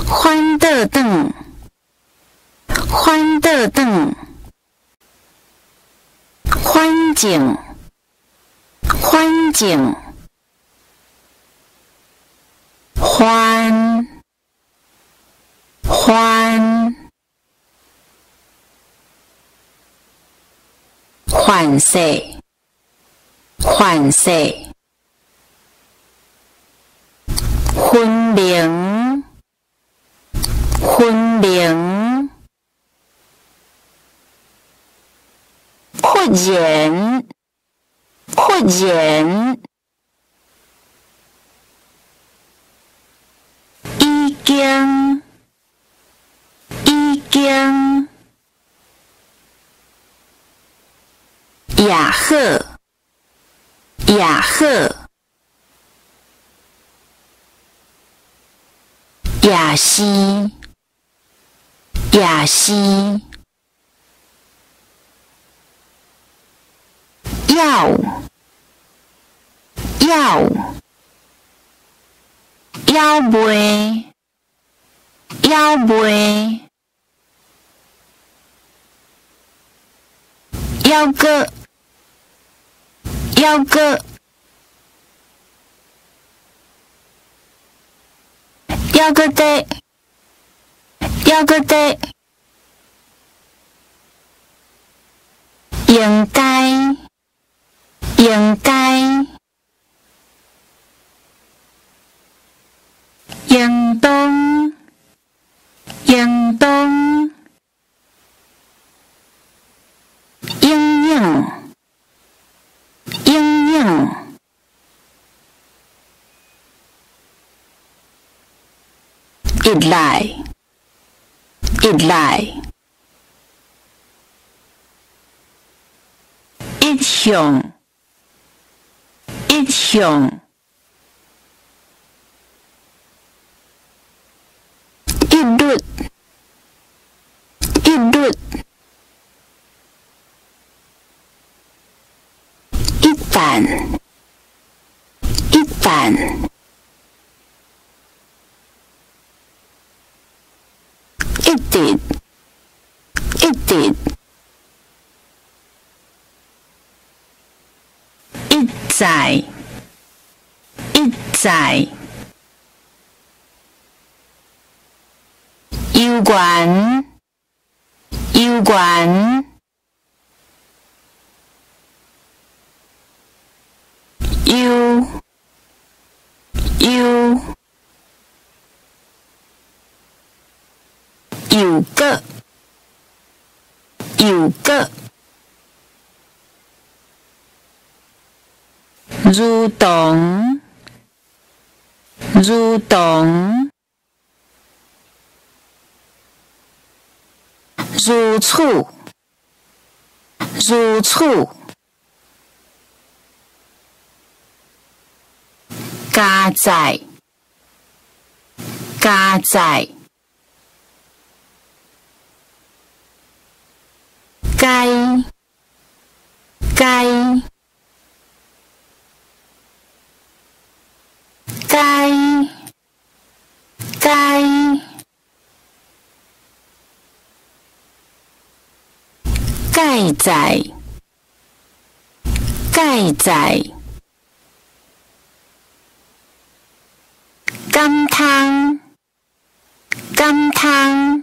翻倒转，翻倒转，反正，反正，翻，翻，反射，反射。分明，分明，忽然，忽然，已经，已经，也好，也好。也是，也是，要，要，要袂，要袂，要个，要个。要个得，要个得，应该，应该，应当，应当，应用，应用。一来，一来，一向，一向，一律，一律，一旦，一旦。一直，一直，一再，一再，有关，有关，有，有。有个，有个，如同，如同，如此，如此，加在，加在。该，该，该，该，盖在，盖在，甘汤，甘汤。